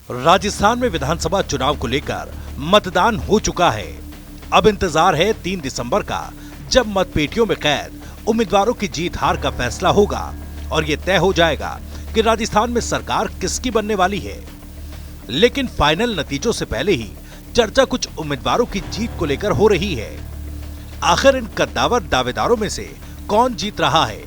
राजस्थान में विधानसभा चुनाव को लेकर मतदान हो चुका है। अब इंतजार है 3 दिसंबर का, जब मतपेटियों में कैद उम्मीदवारों की जीत हार का फैसला होगा और ये तय हो जाएगा कि राजस्थान में सरकार किसकी बनने वाली है। लेकिन फाइनल नतीजों से पहले ही चर्चा कुछ उम्मीदवारों की जीत को लेकर हो रही है। आखिर इन कद्दावर दावेदारों में से कौन जीत रहा है?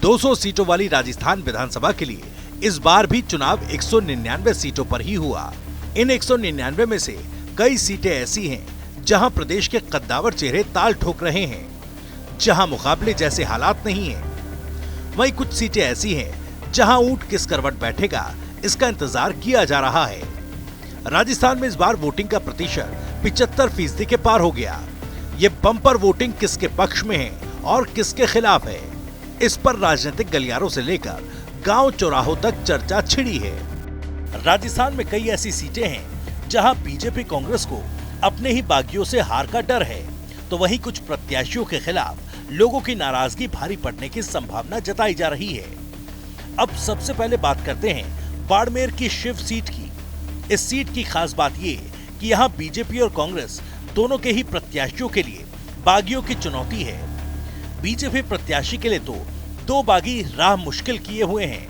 200 सीटों वाली राजस्थान विधानसभा के लिए इस बार भी चुनाव 199 सीटों पर ही हुआ। इन 199 में से कई सीटें ऐसी हैं जहां प्रदेश के कद्दावर चेहरे ताल ठोक रहे हैं, जहां मुकाबले जैसे हालात नहीं हैं। वहीं कुछ सीटें ऐसी हैं जहां ऊंट किस करवट बैठेगा इसका इंतजार किया जा रहा है। राजस्थान में इस बार वोटिंग का प्रतिशत 75% के पार हो गया। ये बम्पर वोटिंग किसके पक्ष में है और किसके खिलाफ है, इस पर राजनीतिक गलियारों से लेकर गांव चौराहों तक चर्चा छिड़ी है। राजस्थान में कई ऐसी सीटें हैं जहां बीजेपी कांग्रेस को अपने ही बागियों से हार का डर है, तो वहीं कुछ प्रत्याशियों के खिलाफ लोगों की नाराजगी भारी पड़ने की संभावना जताई जा रही है। अब सबसे पहले बात करते हैं बाड़मेर की शिव सीट की। इस सीट की खास बात ये कि यहाँ बीजेपी और कांग्रेस दोनों के ही प्रत्याशियों के लिए बागियों की चुनौती है। बीजेपी प्रत्याशी के लिए तो 2 बागी राह मुश्किल किए हुए हैं।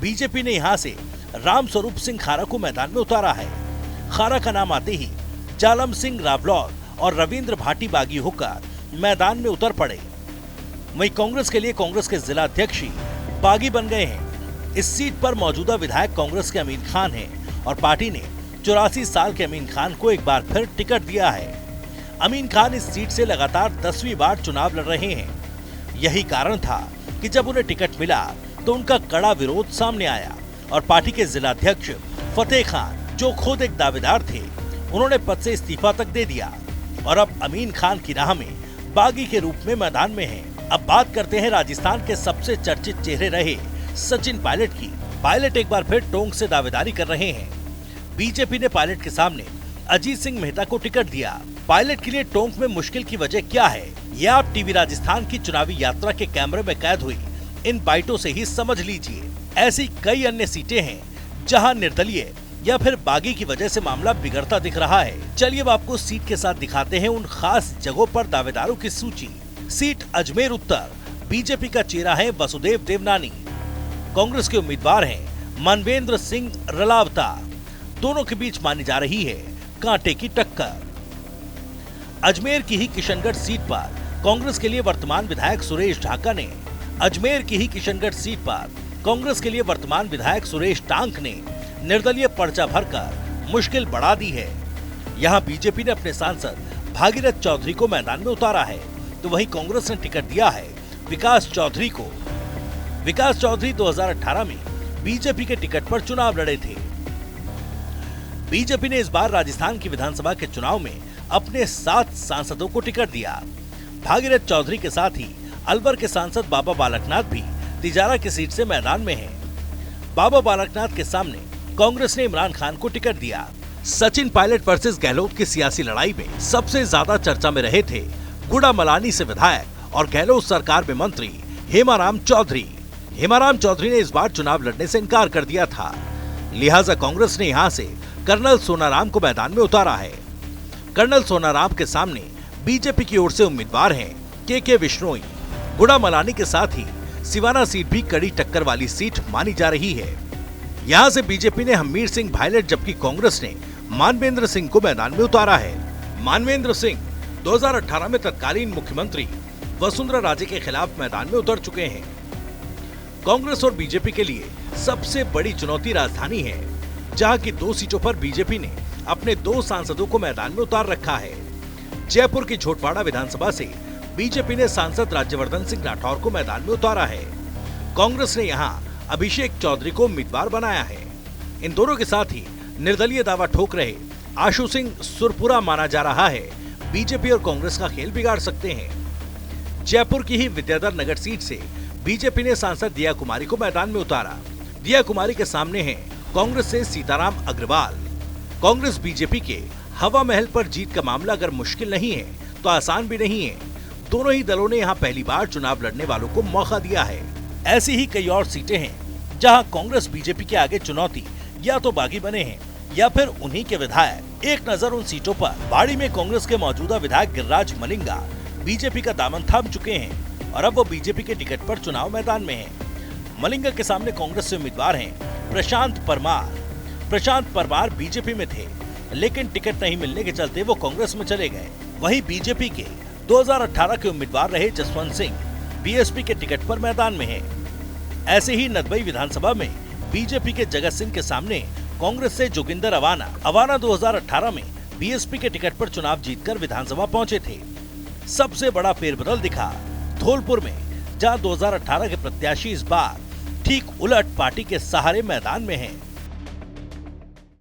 बीजेपी ने यहाँ से राम स्वरूप सिंह खारा को मैदान में उतारा है। खारा का नाम आते ही जालम सिंह रावलौर और रविंद्र भाटी बागी होकर मैदान में उतर पड़े। वहीं कांग्रेस के लिए कांग्रेस के जिला अध्यक्ष ही बागी बन गए हैं। इस सीट पर मौजूदा विधायक कांग्रेस के अमीन खान हैं और पार्टी ने 84 साल के अमीन खान को एक बार फिर टिकट दिया है। अमीन खान इस सीट से लगातार 10वीं बार चुनाव लड़ रहे हैं। यही कारण था कि जब उन्हें टिकट मिला तो उनका कड़ा विरोध सामने आया और पार्टी के जिला अध्यक्ष फतेह खान, जो खुद एक दावेदार थे, उन्होंने पद से इस्तीफा तक दे दिया और अब अमीन खान की राह में बागी के रूप में मैदान में हैं। अब बात करते हैं राजस्थान के सबसे चर्चित चेहरे रहे सचिन पायलट की। पायलट एक बार फिर टोंक से दावेदारी कर रहे हैं। बीजेपी ने पायलट के सामने अजीत सिंह मेहता को टिकट दिया। पायलट के लिए टोंक में मुश्किल की वजह क्या है, ये आप टीवी राजस्थान की चुनावी यात्रा के कैमरे में कैद हुई इन बाइटों से ही समझ लीजिए। ऐसी कई अन्य सीटें हैं जहां निर्दलीय या फिर बागी की वजह से मामला बिगड़ता दिख रहा है। चलिए अब आपको सीट के साथ दिखाते हैं उन खास जगहों पर दावेदारों की सूची। सीट अजमेर उत्तर, बीजेपी का चेहरा है वसुदेव देवनानी। कांग्रेस के उम्मीदवार हैं मनवेंद्र सिंह रलावता। दोनों के बीच मानी जा रही है कांटे की टक्कर। अजमेर की ही किशनगढ़ सीट पर कांग्रेस के लिए वर्तमान विधायक सुरेश टांक ने निर्दलीय पर्चा भरकर मुश्किल बढ़ा दी है। यहां बीजेपी ने अपने सांसद भागीरथ चौधरी को मैदान में उतारा है, तो वहीं कांग्रेस ने टिकट दिया है विकास चौधरी को। विकास चौधरी 2018 में बीजेपी के टिकट पर चुनाव लड़े थे। बीजेपी ने इस बार राजस्थान की विधानसभा के चुनाव में अपने 7 सांसदों को टिकट दिया। भागीरथ चौधरी के साथ ही अलवर के सांसद बाबा बालकनाथ भी तिजारा की सीट से मैदान में हैं। बाबा बालकनाथ के सामने कांग्रेस ने इमरान खान को टिकट दिया। सचिन पायलट वर्सेस गहलोत की सियासी लड़ाई में सबसे ज्यादा चर्चा में रहे थे गुड़ामलानी से विधायक और गहलोत सरकार में मंत्री हेमाराम चौधरी। हेमाराम चौधरी ने इस बार चुनाव लड़ने से इनकार कर दिया था, लिहाजा कांग्रेस ने यहाँ से कर्नल सोनाराम को मैदान में उतारा है। कर्नल सोनाराम के सामने बीजेपी की ओर से उम्मीदवार हैं के विश्नोई। गुड़ामलानी के साथ ही सिवाना सीट भी कड़ी टक्कर वाली सीट मानी जा रही है। यहाँ से बीजेपी ने हमीर सिंह भायलट, जबकि कांग्रेस ने मानवेंद्र सिंह को मैदान में उतारा है। मानवेंद्र सिंह 2018 में तत्कालीन मुख्यमंत्री वसुंधरा राजे के खिलाफ मैदान में उतर चुके हैं। कांग्रेस और बीजेपी के लिए सबसे बड़ी चुनौती राजधानी है, जहां की 2 सीटों पर बीजेपी ने अपने 2 सांसदों को मैदान में उतार रखा है। जयपुर की झोटवाड़ा विधानसभा से बीजेपी ने सांसद राज्यवर्धन सिंह राठौर को मैदान में उतारा है। कांग्रेस ने यहां अभिषेक चौधरी को उम्मीदवार बनाया है। इन दोनों के साथ ही निर्दलीय दावा ठोक रहे आशु सिंह सुरपुरा माना जा रहा है बीजेपी और कांग्रेस का खेल बिगाड़ सकते हैं। जयपुर की ही विद्याधर नगर सीट से बीजेपी ने सांसद दिया कुमारी को मैदान में उतारा। दिया कुमारी के सामने है कांग्रेस से सीताराम अग्रवाल। कांग्रेस बीजेपी के हवा महल पर जीत का मामला अगर मुश्किल नहीं है तो आसान भी नहीं है। दोनों ही दलों ने यहां पहली बार चुनाव लड़ने वालों को मौका दिया है। ऐसी ही कई और सीटें हैं जहां कांग्रेस बीजेपी के आगे चुनौती या तो बागी बने हैं या फिर उन्हीं के विधायक। एक नजर उन सीटों पर। बाड़ी में कांग्रेस के मौजूदा विधायक गिरिराज मलिंगा बीजेपी का दामन थाम चुके हैं और अब वो बीजेपी के टिकट पर चुनाव मैदान में हैं। मलिंगा के सामने कांग्रेस से उम्मीदवार हैं प्रशांत परमार। प्रशांत परमार बीजेपी में थे, लेकिन टिकट नहीं मिलने के चलते वो कांग्रेस में चले गए। वहीं बीजेपी के 2018 के उम्मीदवार रहे जसवंत सिंह बीएसपी के टिकट पर मैदान में हैं। ऐसे ही नदबई विधानसभा में बीजेपी के जगत सिंह के सामने कांग्रेस से जोगिंदर अवाना 2018 में बीएसपी के टिकट पर चुनाव जीतकर विधानसभा पहुंचे थे। सबसे बड़ा फेरबदल दिखा धौलपुर में, जहां 2018 के प्रत्याशी इस बार ठीक उलट पार्टी के सहारे मैदान में हैं।